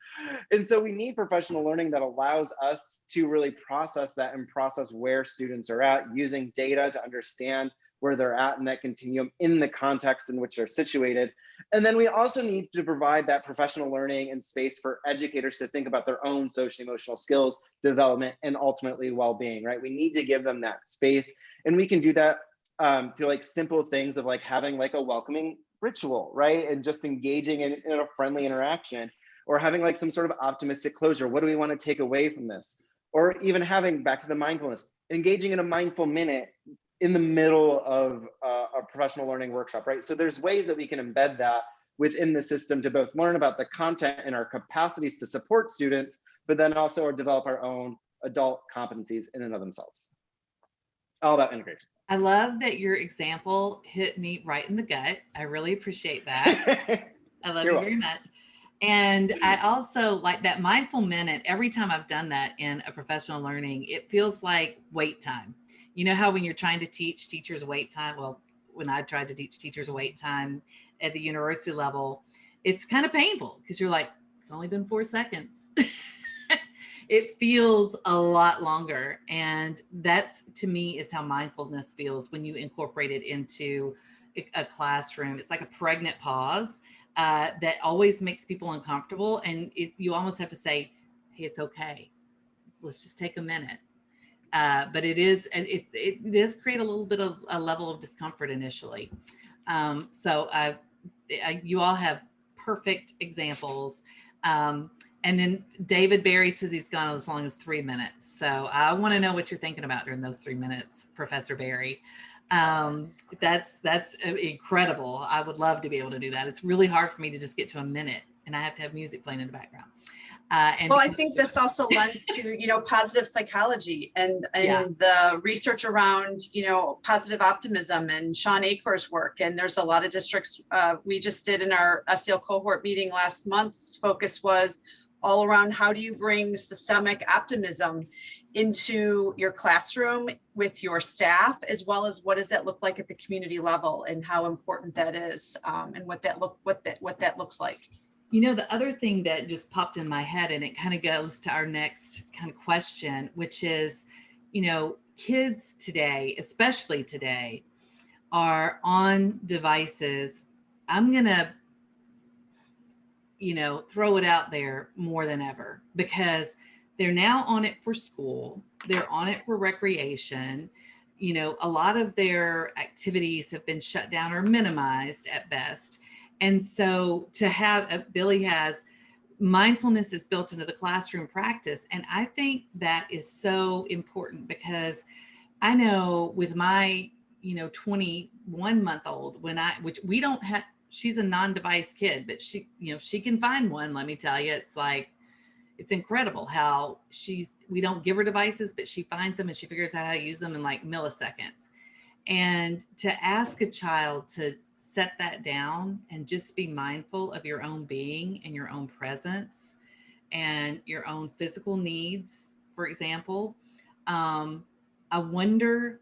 And so we need professional learning that allows us to really process that and process where students are at, using data to understand where they're at in that continuum in the context in which they're situated. And then we also need to provide that professional learning and space for educators to think about their own social emotional skills, development, and ultimately well-being, right? We need to give them that space. And we can do that through like simple things of like having like a welcoming ritual, right? And just engaging in a friendly interaction, or having like some sort of optimistic closure. What do we want to take away from this? Or even having, back to the mindfulness, engaging in a mindful minute in the middle of a professional learning workshop, right? So there's ways that we can embed that within the system to both learn about the content and our capacities to support students, but then also develop our own adult competencies in and of themselves. All about integration. I love that your example hit me right in the gut. I really appreciate that. I love you very much. And I also like that mindful minute. Every time I've done that in a professional learning, it feels like wait time. You know how when you're trying to teach teachers wait time, well, when I tried to teach teachers wait time at the university level, it's kind of painful because you're like, it's only been 4 seconds. It feels a lot longer. And that's, to me, is how mindfulness feels when you incorporate it into a classroom. It's like a pregnant pause that always makes people uncomfortable. And you almost have to say, hey, it's okay. Let's just take a minute. But it does create a little bit of a level of discomfort initially. So you all have perfect examples. And then David Barry says he's gone as long as 3 minutes. So I want to know what you're thinking about during those 3 minutes, Professor Barry. That's incredible. I would love to be able to do that. It's really hard for me to just get to a minute, and I have to have music playing in the background. Well, I think this also lends to, positive psychology and the research around, positive optimism and Sean Acor's work. And there's a lot of districts we just did in our SEL cohort meeting last month's focus was all around how do you bring systemic optimism into your classroom with your staff, as well as what does that look like at the community level and how important that is and what that looks like. The other thing that just popped in my head, and it kind of goes to our next kind of question, which is, kids today, especially today, are on devices. I'm going to, throw it out there more than ever because they're now on it for school. They're on it for recreation. A lot of their activities have been shut down or minimized at best. And so to have, Billy has, mindfulness is built into the classroom practice. And I think that is so important because I know with my, 21-month-old, which we don't have, she's a non-device kid, but she can find one. Let me tell you, it's incredible how we don't give her devices, but she finds them and she figures out how to use them in like milliseconds. And to ask a child to set that down and just be mindful of your own being and your own presence and your own physical needs, for example. I wonder,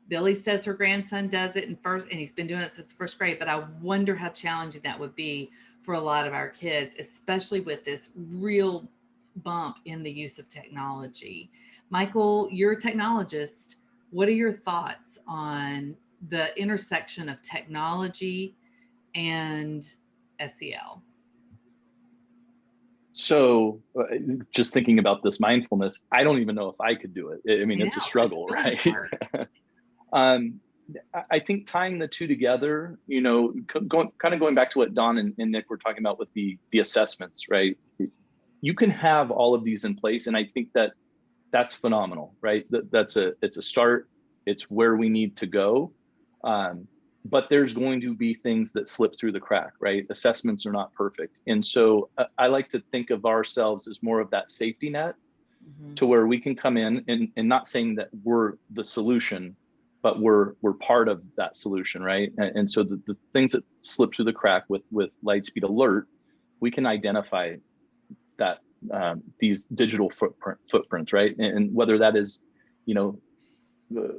Billy says her grandson does it and he's been doing it since first grade, but I wonder how challenging that would be for a lot of our kids, especially with this real bump in the use of technology. Michael, you're a technologist. What are your thoughts on the intersection of technology and SEL? So just thinking about this mindfulness, I don't even know if I could do it. I mean, it's a struggle, right? I think tying the two together, going back to what Don and Nick were talking about with the assessments, right? You can have all of these in place. And I think that's phenomenal, right? It's a start. It's where we need to go. But there's going to be things that slip through the crack, right? Assessments are not perfect. And so I like to think of ourselves as more of that safety net to where we can come in and not saying that we're the solution, but we're part of that solution, right? And so the things that slip through the crack with Lightspeed Alert, we can identify that these digital footprints, right? And whether that is,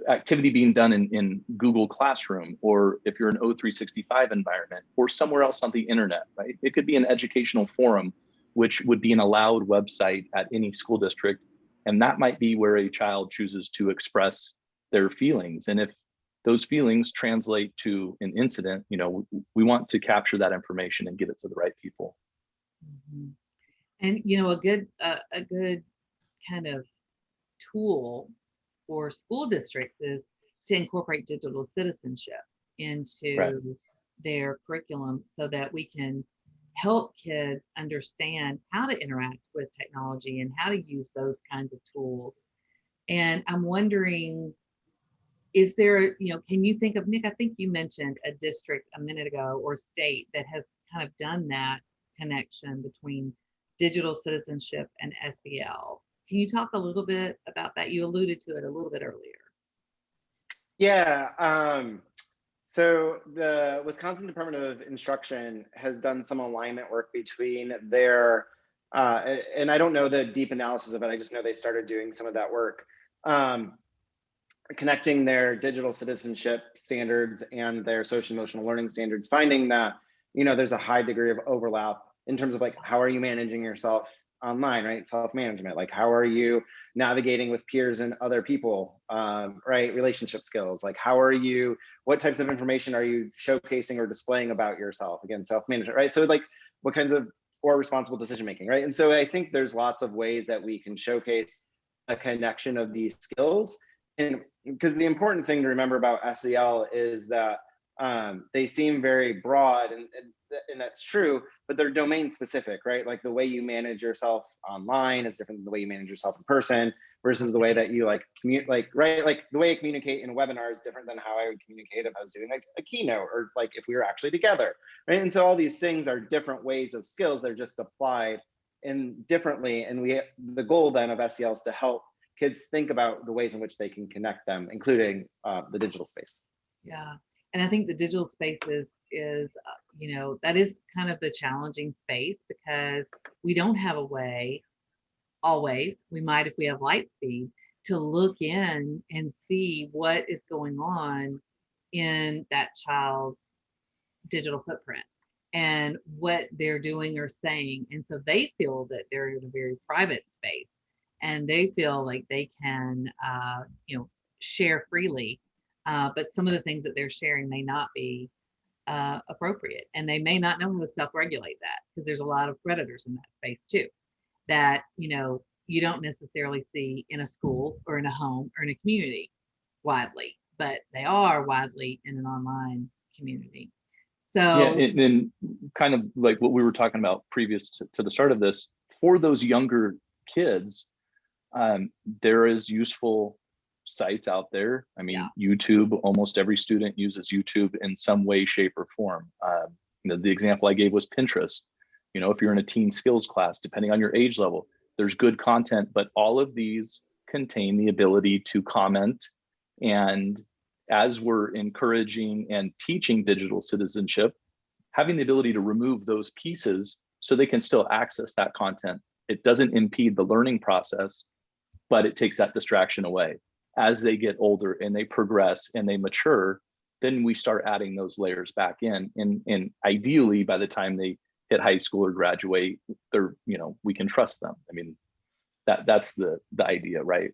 activity being done in Google Classroom, or if you're an O365 environment or somewhere else on the internet, right? It could be an educational forum, which would be an allowed website at any school district. And that might be where a child chooses to express their feelings. And if those feelings translate to an incident, we want to capture that information and get it to the right people. And, a good kind of tool for school districts is to incorporate digital citizenship into their curriculum so that we can help kids understand how to interact with technology and how to use those kinds of tools. And I'm wondering, is there, can you think of, Nick, I think you mentioned a district a minute ago or state that has kind of done that connection between digital citizenship and SEL. Can you talk a little bit about that? You alluded to it a little bit earlier. Yeah. So the Wisconsin Department of Instruction has done some alignment work between their, and I don't know the deep analysis of it, I just know they started doing some of that work, connecting their digital citizenship standards and their social emotional learning standards, finding that, there's a high degree of overlap in terms of like, how are you managing yourself online, right? Self-management, like how are you navigating with peers and other people, right? Relationship skills, like what types of information are you showcasing or displaying about yourself? Again, self-management, right? So like what kinds of, or responsible decision-making, right? And so I think there's lots of ways that we can showcase a connection of these skills. And because the important thing to remember about SEL is that they seem very broad, and that's true, but they're domain specific, right? Like the way you manage yourself online is different than the way you manage yourself in person, versus the way that you right? Like the way I communicate in a webinar is different than how I would communicate if I was doing like a keynote, or like if we were actually together, right? And so all these things are different ways of skills. They're just applied in differently. And the goal then of SEL is to help kids think about the ways in which they can connect them, including the digital space. Yeah. And I think the digital space is that is kind of the challenging space, because we don't have a way always, we might if we have Lightspeed, to look in and see what is going on in that child's digital footprint and what they're doing or saying. And so they feel that they're in a very private space, and they feel like they can share freely, but some of the things that they're sharing may not be appropriate, and they may not know how to self-regulate that, because there's a lot of predators in that space too, that you don't necessarily see in a school or in a home or in a community widely, but they are widely in an online community. So yeah, and kind of like what we were talking about previous to the start of this, for those younger kids, there is useful sites out there. I mean, yeah. YouTube, almost every student uses YouTube in some way, shape, or form. The example I gave was Pinterest. If you're in a teen skills class, depending on your age level, there's good content, but all of these contain the ability to comment. And as we're encouraging and teaching digital citizenship, having the ability to remove those pieces so they can still access that content. It doesn't impede the learning process, but it takes that distraction away. As they get older and they progress and they mature, then we start adding those layers back in. And ideally, by the time they hit high school or graduate, they're, we can trust them. I mean, that's the idea, right?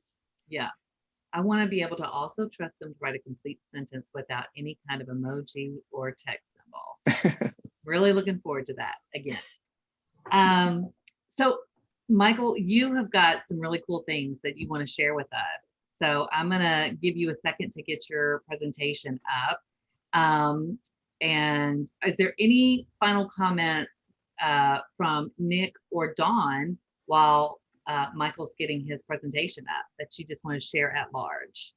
Yeah. I want to be able to also trust them to write a complete sentence without any kind of emoji or text symbol. Really looking forward to that again. So Michael, you have got some really cool things that you want to share with us. So I'm going to give you a second to get your presentation up. And is there any final comments from Nick or Dawn while Michael's getting his presentation up that you just want to share at large?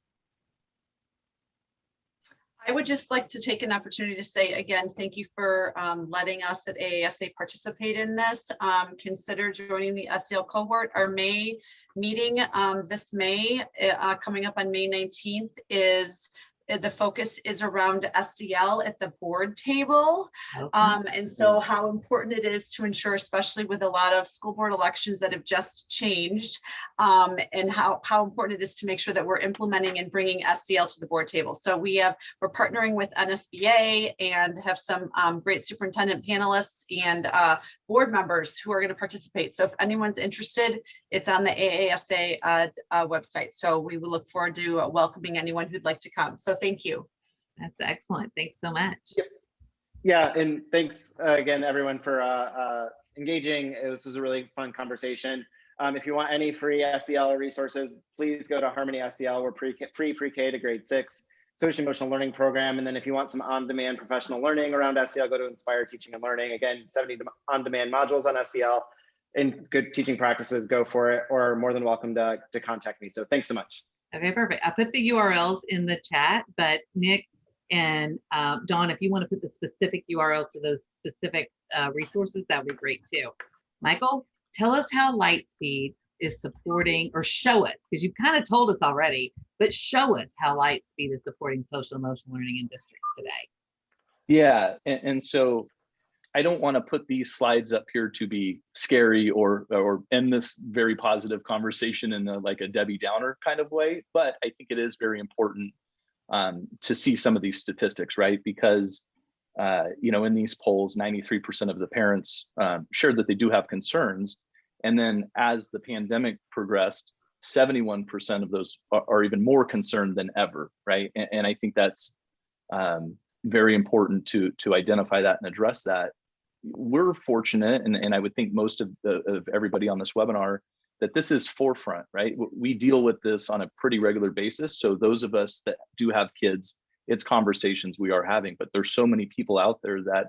I would just like to take an opportunity to say again, thank you for letting us at AASA participate in this. Consider joining the SEL cohort. Our May meeting this May, coming up on May 19th, is the focus is around SEL at the board table. Okay. And so how important it is to ensure, especially with a lot of school board elections that have just changed, and how important it is to make sure that we're implementing and bringing SEL to the board table. So we're partnering with NSBA and have some great superintendent panelists and board members who are going to participate. So if anyone's interested, it's on the AASA website. So we will look forward to welcoming anyone who'd like to come. So thank you. That's excellent. Thanks so much. Yep. Yeah, and thanks again, everyone, for engaging. This was a really fun conversation. If you want any free SEL resources, please go to Harmony SEL. We're free pre-K to grade 6 social emotional learning program. And then if you want some on-demand professional learning around SEL, go to Inspire Teaching and Learning. Again, 70 on-demand modules on SEL and good teaching practices, go for it, or more than welcome to contact me. So thanks so much. Okay, perfect. I put the URLs in the chat, but Nick and Dawn, if you want to put the specific URLs to those specific resources, that would be great too. Michael, tell us how Lightspeed is supporting, or show us, because you've kind of told us already, but show us how Lightspeed is supporting social emotional learning in districts today. Yeah, and so I don't want to put these slides up here to be scary or end this very positive conversation in like a Debbie Downer kind of way, but I think it is very important to see some of these statistics, right? Because in these polls, 93% of the parents shared that they do have concerns, and then as the pandemic progressed, 71% of those are even more concerned than ever, right? And I think that's very important to identify that and address that. We're fortunate, and I would think most of everybody on this webinar, that this is forefront, right? We deal with this on a pretty regular basis. So those of us that do have kids, it's conversations we are having, but there's so many people out there that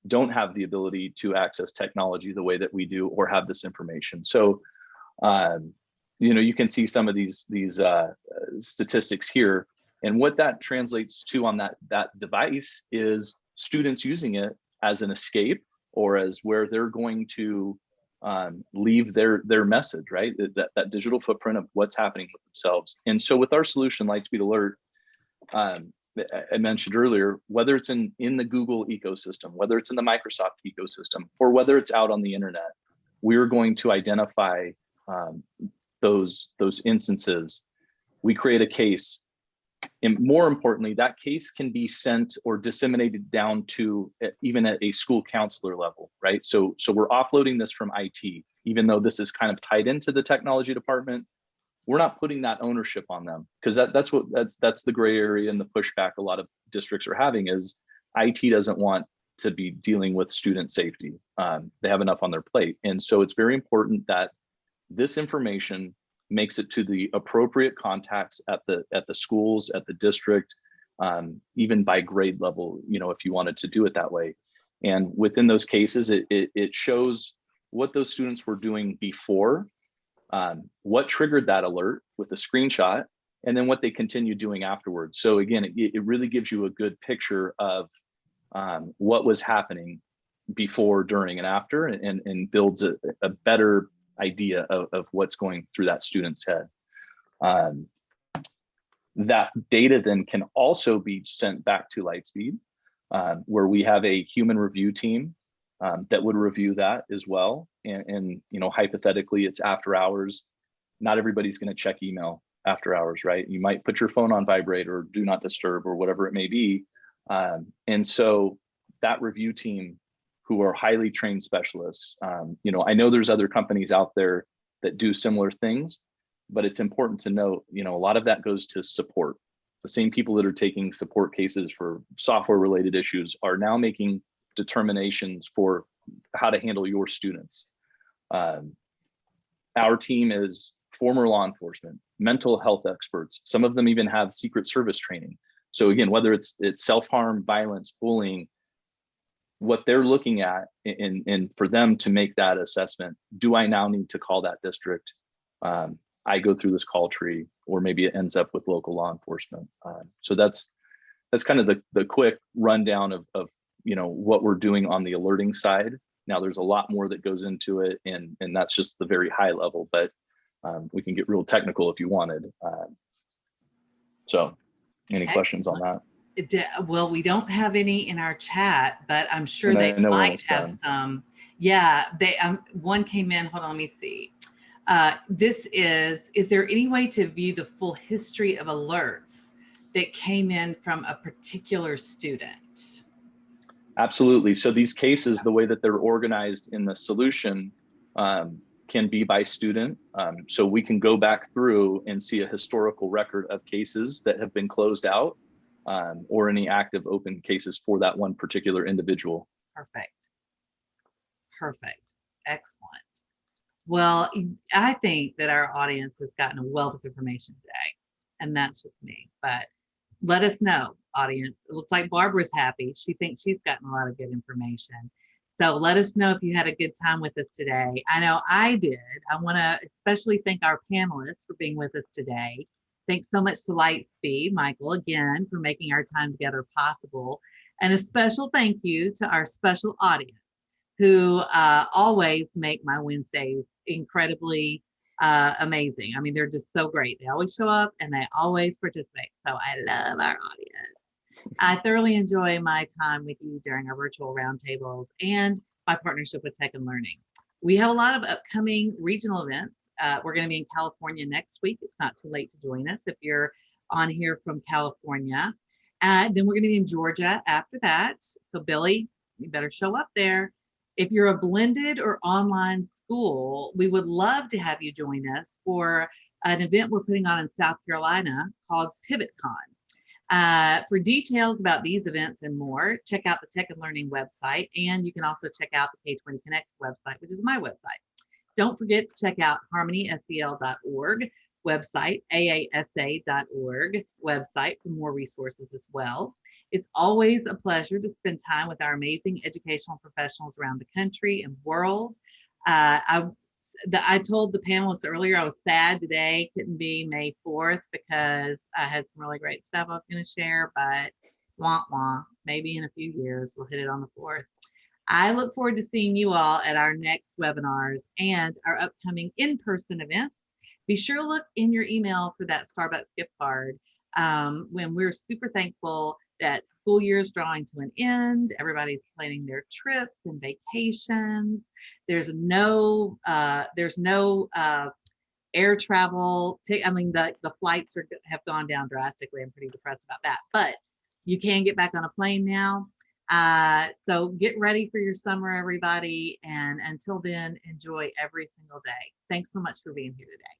don't have the ability to access technology the way that we do, or have this information. So, you can see some of these statistics here. And what that translates to on that device is students using it as an escape, or as where they're going to leave their message, right? That digital footprint of what's happening with themselves. And so with our solution, Lightspeed Alert, I mentioned earlier, whether it's in the Google ecosystem, whether it's in the Microsoft ecosystem, or whether it's out on the internet, we're going to identify those instances. We create a case. And more importantly, that case can be sent or disseminated down to even at a school counselor level, right? So we're offloading this from IT, even though this is kind of tied into the technology department. We're not putting that ownership on them, because that's the gray area and the pushback a lot of districts are having is IT doesn't want to be dealing with student safety. They have enough on their plate. And so it's very important that this information makes it to the appropriate contacts at the schools, at the district, even by grade level, if you wanted to do it that way. And within those cases, it shows what those students were doing before, what triggered that alert with a screenshot, and then what they continue doing afterwards. So again, it really gives you a good picture of what was happening before, during, and after, and builds a better idea of what's going through that student's head. That data then can also be sent back to Lightspeed, where we have a human review team that would review that as well. And hypothetically, it's after hours. Not everybody's going to check email after hours, right? You might put your phone on vibrate or do not disturb or whatever it may be. And so that review team, who are highly trained specialists. I know there's other companies out there that do similar things, but it's important to note, a lot of that goes to support. The same people that are taking support cases for software related issues are now making determinations for how to handle your students. Our team is former law enforcement, mental health experts. Some of them even have Secret Service training. So again, whether it's self-harm, violence, bullying, what they're looking at, and for them to make that assessment, do I now need to call that district? I go through this call tree, or maybe it ends up with local law enforcement. So that's kind of the quick rundown of what we're doing on the alerting side. Now there's a lot more that goes into it, and that's just the very high level, but we can get real technical if you wanted. So any questions on that? Well, we don't have any in our chat, but I'm sure they might have some. Yeah, one came in. Hold on, let me see. Is there any way to view the full history of alerts that came in from a particular student? Absolutely. So these cases, the way that they're organized in the solution can be by student. So we can go back through and see a historical record of cases that have been closed out, or any active open cases for that one particular individual. Perfect. Excellent. Well, I think that our audience has gotten a wealth of information today, and that's just me. But let us know, audience. It looks like Barbara's happy. She thinks she's gotten a lot of good information. So let us know if you had a good time with us today. I know I did. I want to especially thank our panelists for being with us today. Thanks so much to Lightspeed, Michael, again, for making our time together possible. And a special thank you to our special audience who always make my Wednesdays incredibly amazing. I mean, they're just so great. They always show up and they always participate. So I love our audience. I thoroughly enjoy my time with you during our virtual roundtables and my partnership with Tech and Learning. We have a lot of upcoming regional events. We're going to be in California next week. It's not too late to join us if you're on here from California. Then we're going to be in Georgia after that. So Billy, you better show up there. If you're a blended or online school, we would love to have you join us for an event we're putting on in South Carolina called PivotCon. For details about these events and more, check out the Tech and Learning website, and you can also check out the K20 Connect website, which is my website. Don't forget to check out harmonysel.org website, aasa.org website for more resources as well. It's always a pleasure to spend time with our amazing educational professionals around the country and world. I told the panelists earlier I was sad today couldn't be May 4th because I had some really great stuff I was going to share, but maybe in a few years we'll hit it on the 4th. I look forward to seeing you all at our next webinars and our upcoming in-person events. Be sure to look in your email for that Starbucks gift card. When we're super thankful that school year is drawing to an end, everybody's planning their trips and vacations. There's no air travel. I mean, the flights have gone down drastically. I'm pretty depressed about that, but you can get back on a plane now. So get ready for your summer, everybody. And until then, enjoy every single day. Thanks so much for being here today.